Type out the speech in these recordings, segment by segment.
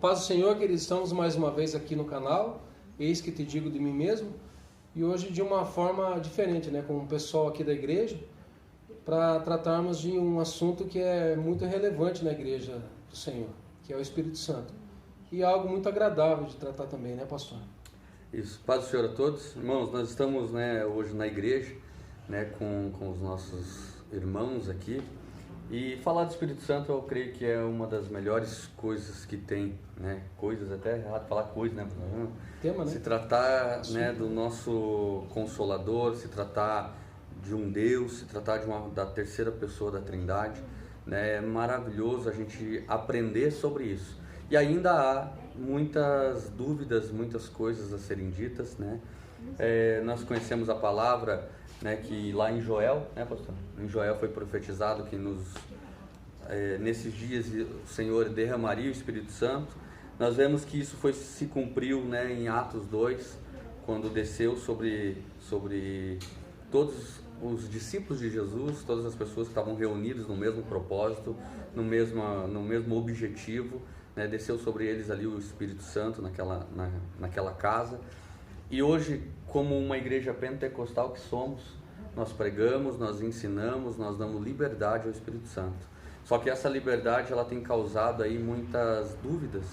Paz do Senhor, queridos, estamos mais uma vez aqui no canal, Eis que te digo de mim mesmo, e hoje de uma forma diferente, né, com o pessoal aqui da igreja, para tratarmos de um assunto que é muito relevante na igreja do Senhor, que é o Espírito Santo. E é algo muito agradável de tratar também, né, pastor? Isso, paz do Senhor a todos. Irmãos, nós estamos, hoje na igreja, com os nossos irmãos aqui. E falar do Espírito Santo eu creio que é uma das melhores coisas que tem, né? Coisas, até é errado falar coisa, né? Tema, né? Se tratar, né, do nosso Consolador, se tratar de um Deus, se tratar da terceira pessoa da Trindade, né? É maravilhoso a gente aprender sobre isso. E ainda há muitas dúvidas, muitas coisas a serem ditas, né? Nós conhecemos a palavra, né, que lá em Joel, né, pastor? Em Joel foi profetizado que nesses dias o Senhor derramaria o Espírito Santo. Nós vemos que isso se cumpriu, né, em Atos 2, quando desceu sobre todos os discípulos de Jesus, todas as pessoas que estavam reunidas no mesmo propósito, no mesmo objetivo, né, desceu sobre eles ali o Espírito Santo naquela casa. E hoje, como uma igreja pentecostal que somos, nós pregamos, nós ensinamos, nós damos liberdade ao Espírito Santo. Só que essa liberdade ela tem causado aí muitas dúvidas,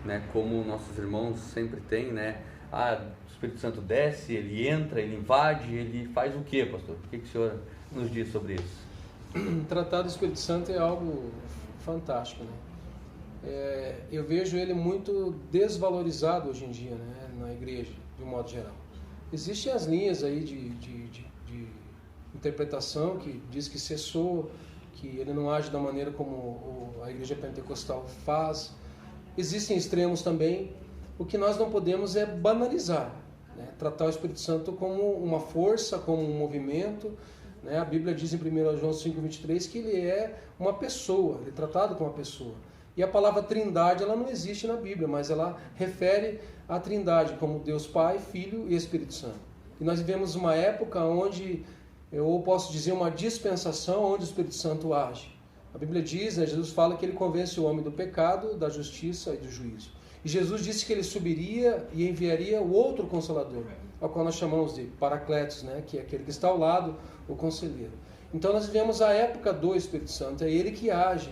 né? Como nossos irmãos sempre têm, né? O Espírito Santo desce, ele entra, ele invade, ele faz o quê, pastor? O que o senhor nos diz sobre isso? Tratar do Espírito Santo é algo fantástico, né? Eu vejo ele muito desvalorizado hoje em dia, né? Na igreja, de um modo geral. Existem as linhas aí de interpretação que diz que cessou, que ele não age da maneira como a igreja pentecostal faz. Existem extremos também. O que nós não podemos é banalizar, né? Tratar o Espírito Santo como uma força, como um movimento, né? A Bíblia diz em 1 João 5,23 que ele é uma pessoa, ele é tratado como uma pessoa. E a palavra trindade ela não existe na Bíblia, mas ela refere à trindade como Deus Pai, Filho e Espírito Santo. E nós vivemos uma época onde, eu posso dizer, uma dispensação onde o Espírito Santo age. A Bíblia diz, né, Jesus fala que ele convence o homem do pecado, da justiça e do juízo. E Jesus disse que ele subiria e enviaria o outro Consolador, ao qual nós chamamos de Paracletos, né, que é aquele que está ao lado, o Conselheiro. Então nós vivemos a época do Espírito Santo, é ele que age.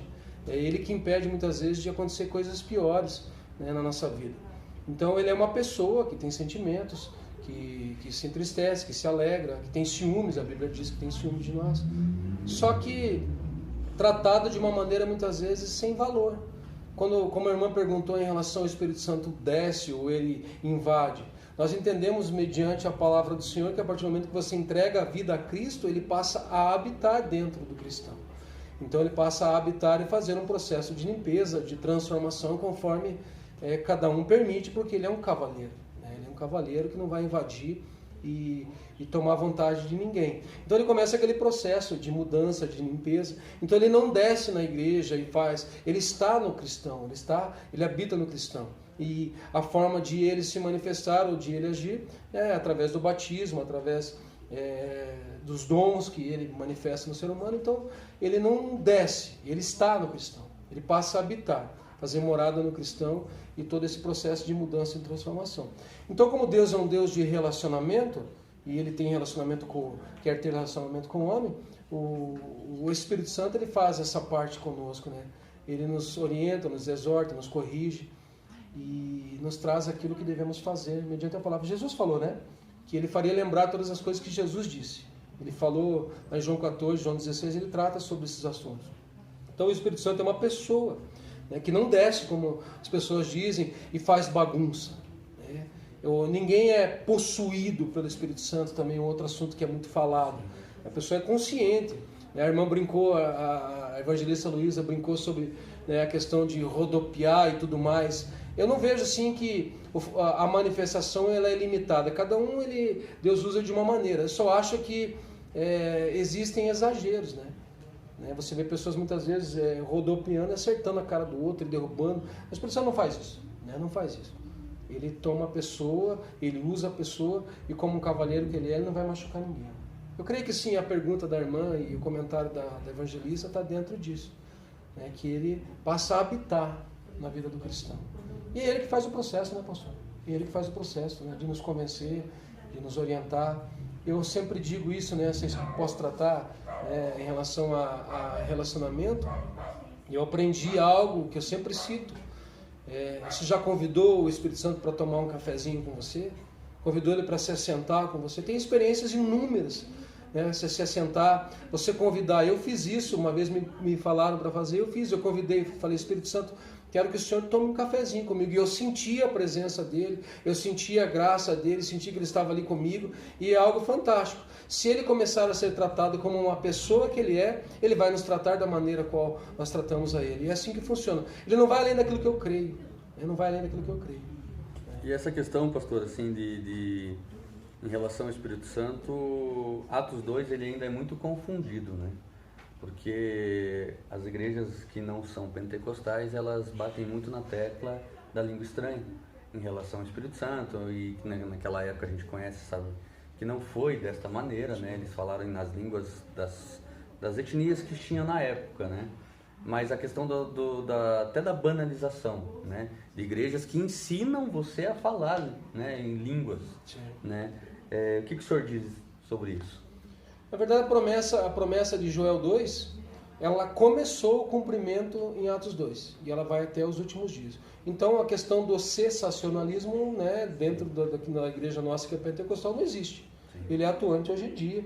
É ele que impede muitas vezes de acontecer coisas piores, né, na nossa vida. Então ele é uma pessoa que tem sentimentos, que se entristece, que se alegra, que tem ciúmes, a Bíblia diz que tem ciúmes de nós. Só que tratado de uma maneira muitas vezes sem valor. Como a irmã perguntou em relação ao Espírito Santo desce ou ele invade, nós entendemos mediante a palavra do Senhor que a partir do momento que você entrega a vida a Cristo, ele passa a habitar dentro do cristão. Então ele passa a habitar e fazer um processo de limpeza, de transformação, conforme cada um permite, porque ele é um cavaleiro, né? Ele é um cavaleiro que não vai invadir e tomar vontade de ninguém. Então ele começa aquele processo de mudança, de limpeza. Então ele não desce na igreja e faz, ele está no cristão, ele habita no cristão. E a forma de ele se manifestar ou de ele agir é através do batismo, através dos dons que ele manifesta no ser humano. Então ele não desce, ele está no cristão, ele passa a habitar, fazer morada no cristão e todo esse processo de mudança e transformação. Então, como Deus é um Deus de relacionamento, e ele tem quer ter relacionamento com o homem, o Espírito Santo ele faz essa parte conosco, né? Ele nos orienta, nos exorta, nos corrige e nos traz aquilo que devemos fazer mediante a palavra. Jesus falou, né, que ele faria lembrar todas as coisas que Jesus disse. Ele falou em João 14, João 16, ele trata sobre esses assuntos. Então o Espírito Santo é uma pessoa, né, que não desce, como as pessoas dizem, e faz bagunça, né? Ninguém é possuído pelo Espírito Santo, também é um outro assunto que é muito falado. A pessoa é consciente, né? A irmã brincou, a evangelista Luísa brincou sobre, né, a questão de rodopiar e tudo mais. Eu não vejo assim que a manifestação ela é limitada. Cada um Deus usa de uma maneira. Eu só acho que existem exageros, né? Você vê pessoas muitas vezes rodopiando, acertando a cara do outro e derrubando. Mas o Espírito Santo não faz isso, né? Não faz isso. Ele toma a pessoa, ele usa a pessoa e como um cavaleiro que ele não vai machucar ninguém. Eu creio que sim, a pergunta da irmã e o comentário da evangelista está dentro disso, né? Que ele passa a habitar na vida do cristão. E é ele que faz o processo, né, pastor? É ele que faz o processo, né, de nos convencer, de nos orientar. Eu sempre digo isso, né, se eu posso tratar em relação a relacionamento. Eu aprendi algo que eu sempre cito. Você já convidou o Espírito Santo para tomar um cafezinho com você? Convidou ele para se assentar com você? Tem experiências inúmeras, né? Você se assentar, você convidar. Eu fiz isso, uma vez me falaram para fazer, eu fiz, eu convidei, falei, Espírito Santo, quero que o Senhor tome um cafezinho comigo. E eu senti a presença dele, eu senti a graça dele, senti que ele estava ali comigo, e é algo fantástico. Se ele começar a ser tratado como uma pessoa que ele vai nos tratar da maneira qual nós tratamos a ele. E é assim que funciona. Ele não vai além daquilo que eu creio. Ele não vai além daquilo que eu creio. E essa questão, pastor, assim, em relação ao Espírito Santo, Atos 2, ele ainda é muito confundido, né? Porque as igrejas que não são pentecostais, elas batem muito na tecla da língua estranha em relação ao Espírito Santo, e naquela época a gente conhece, sabe, que não foi desta maneira, né? Eles falaram nas línguas das etnias que tinham na época, né? Mas a questão até da banalização, né? De igrejas que ensinam você a falar, né, em línguas, né? O que o senhor diz sobre isso? Na verdade, a promessa de Joel 2, ela começou o cumprimento em Atos 2, e ela vai até os últimos dias. Então, a questão do cessacionalismo, né, dentro da igreja nossa que é pentecostal, não existe. Sim. Ele é atuante hoje em dia.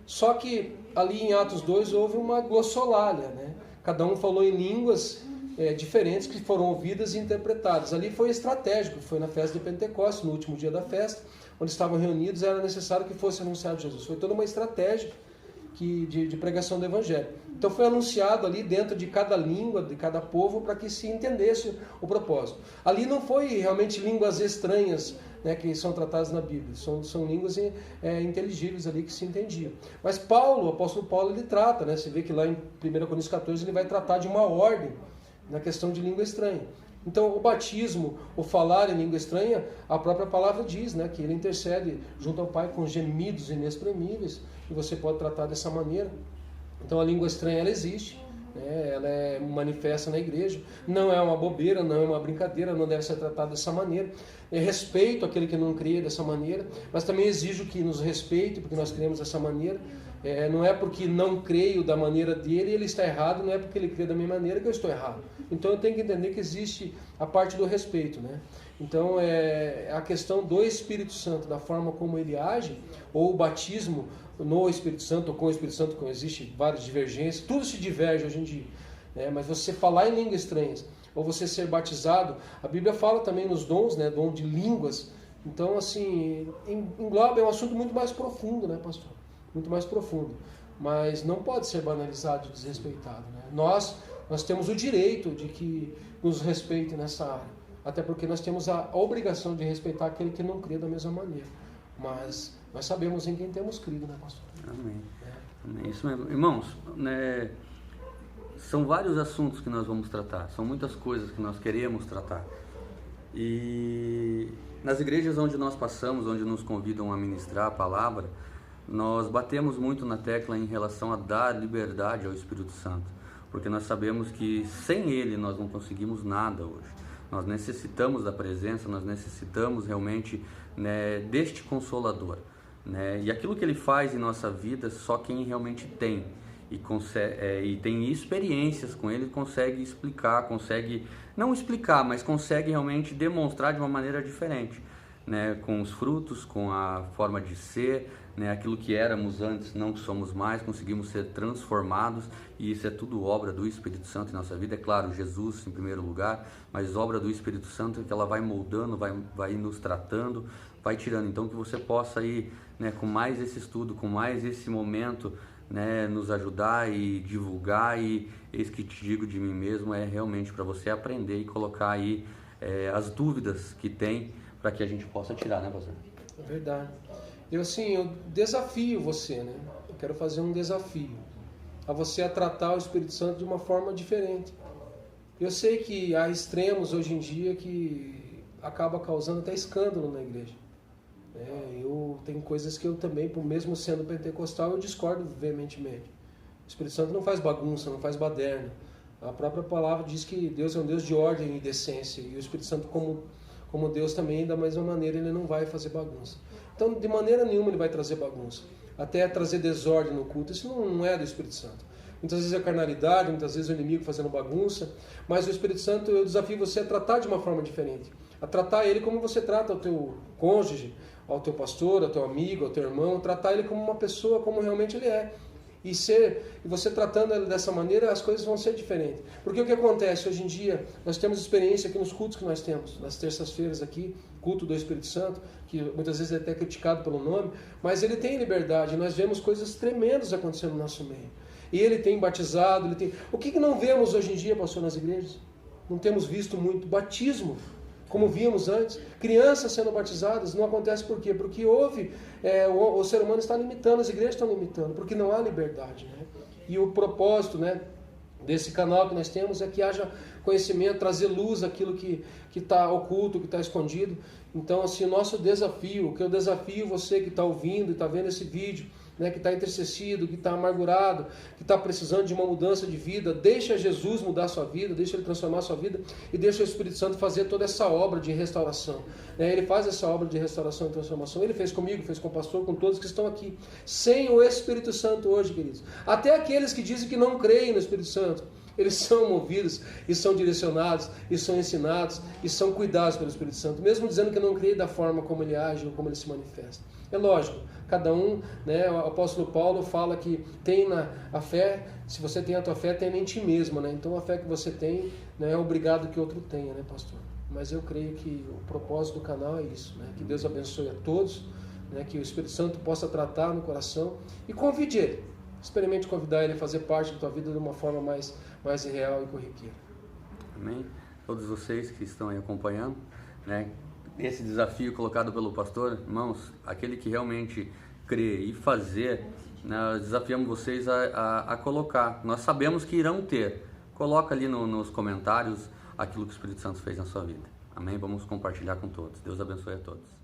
Só que ali em Atos 2 houve uma glossolalia, né? Cada um falou em línguas diferentes que foram ouvidas e interpretadas. Ali foi estratégico, foi na festa de Pentecostes, no último dia da festa, onde estavam reunidos, era necessário que fosse anunciado Jesus. Foi toda uma estratégia de pregação do Evangelho. Então foi anunciado ali dentro de cada língua, de cada povo, para que se entendesse o propósito. Ali não foi realmente línguas estranhas, né, que são tratadas na Bíblia, são línguas inteligíveis ali que se entendiam. Mas Paulo, o apóstolo Paulo, ele trata, né, você vê que lá em 1 Coríntios 14 ele vai tratar de uma ordem na questão de língua estranha. Então o batismo, o falar em língua estranha, a própria palavra diz, né, que ele intercede junto ao Pai com gemidos inexprimíveis, e você pode tratar dessa maneira. Então a língua estranha ela existe, né, ela é manifesta na igreja, não é uma bobeira, não é uma brincadeira, não deve ser tratada dessa maneira. Eu respeito aquele que não crê dessa maneira, mas também exijo que nos respeite, porque nós cremos dessa maneira. Não é porque não creio da maneira dele ele está errado, não é porque ele crê da minha maneira que eu estou errado. Então eu tenho que entender que existe a parte do respeito, né? Então a questão do Espírito Santo, da forma como ele age, ou o batismo no Espírito Santo ou com o Espírito Santo, como existe várias divergências, tudo se diverge hoje em dia, né? Mas você falar em línguas estranhas, ou você ser batizado, a Bíblia fala também nos dons, né? Dom de línguas. Então, assim, engloba, é um assunto muito mais profundo, né, pastor? Muito mais profundo. Mas não pode ser banalizado e desrespeitado, né? Nós temos o direito de que nos respeitem nessa área. Até porque nós temos a obrigação de respeitar aquele que não crê da mesma maneira. Mas nós sabemos em quem temos crido, né, pastor? Amém. Amém. Isso mesmo. Irmãos, né, são vários assuntos que nós vamos tratar, são muitas coisas que nós queremos tratar. E nas igrejas onde nós passamos, onde nos convidam a ministrar a palavra, nós batemos muito na tecla em relação a dar liberdade ao Espírito Santo, porque nós sabemos que sem Ele nós não conseguimos nada hoje. Nós necessitamos da presença, nós necessitamos realmente, né, deste Consolador, né? E aquilo que Ele faz em nossa vida, só quem realmente tem e tem experiências com Ele consegue explicar, consegue, não explicar, mas consegue realmente demonstrar de uma maneira diferente, né? Com os frutos, com a forma de ser, né? Aquilo que éramos antes, não que somos mais, conseguimos ser transformados, e isso é tudo obra do Espírito Santo em nossa vida. É claro, Jesus em primeiro lugar, mas obra do Espírito Santo, que ela vai moldando, vai nos tratando, vai tirando. Então que você possa ir, né, com mais esse estudo, com mais esse momento, né, nos ajudar e divulgar, e eis que te digo de mim mesmo, é realmente para você aprender e colocar aí as dúvidas que tem, para que a gente possa tirar, né, pastor? É verdade. Eu desafio você, né? Eu quero fazer um desafio a você a tratar o Espírito Santo de uma forma diferente. Eu sei que há extremos hoje em dia que acaba causando até escândalo na igreja. Eu tenho coisas que eu também, mesmo sendo pentecostal, eu discordo veementemente. O Espírito Santo não faz bagunça, não faz baderna. A própria palavra diz que Deus é um Deus de ordem e decência, e o Espírito Santo, como Deus também, da mesma maneira, ele não vai fazer bagunça. Então, de maneira nenhuma ele vai trazer bagunça, até trazer desordem no culto. Isso não é do Espírito Santo. Muitas vezes é carnalidade, muitas vezes é o inimigo fazendo bagunça, mas o Espírito Santo, eu desafio você a tratar de uma forma diferente, a tratar ele como você trata o teu cônjuge, ao teu pastor, ao teu amigo, ao teu irmão, tratar ele como uma pessoa, como realmente ele é. E você tratando ele dessa maneira, as coisas vão ser diferentes. Porque o que acontece hoje em dia, nós temos experiência aqui nos cultos que nós temos, nas terças-feiras aqui, culto do Espírito Santo, que muitas vezes é até criticado pelo nome, mas ele tem liberdade, nós vemos coisas tremendas acontecendo no nosso meio. E ele tem batizado, ele tem... O que não vemos hoje em dia, pastor, nas igrejas? Não temos visto muito batismo, como víamos antes. Crianças sendo batizadas, não acontece por quê? Porque o ser humano está limitando, as igrejas estão limitando, porque não há liberdade, né? E o propósito, né, desse canal que nós temos é que haja conhecimento, trazer luz àquilo que está oculto, que está escondido. Então, assim, o nosso desafio, o que eu desafio você que está ouvindo e está vendo esse vídeo, né, que está entristecido, que está amargurado, que está precisando de uma mudança de vida, deixa Jesus mudar a sua vida, deixa Ele transformar a sua vida e deixa o Espírito Santo fazer toda essa obra de restauração. Ele faz essa obra de restauração e transformação. Ele fez comigo, fez com o pastor, com todos que estão aqui. Sem o Espírito Santo hoje, queridos. Até aqueles que dizem que não creem no Espírito Santo, eles são movidos e são direcionados e são ensinados e são cuidados pelo Espírito Santo, mesmo dizendo que não creem da forma como ele age ou como ele se manifesta. É lógico, cada um, né, o apóstolo Paulo fala que tem a fé, se você tem a tua fé, tem em ti mesmo, né? Então a fé que você tem não é obrigado que outro tenha, né, pastor? Mas eu creio que o propósito do canal é isso, né? Que Deus abençoe a todos, né? Que o Espírito Santo possa tratar no coração e convide ele. Experimente convidar ele a fazer parte da tua vida de uma forma mais real e corriqueira. Amém? Todos vocês que estão aí acompanhando, né? Esse desafio colocado pelo pastor, irmãos, aquele que realmente crê e fazer, né, desafiamos vocês a colocar. Nós sabemos que irão ter. Coloca ali nos comentários aquilo que o Espírito Santo fez na sua vida. Amém? Vamos compartilhar com todos. Deus abençoe a todos.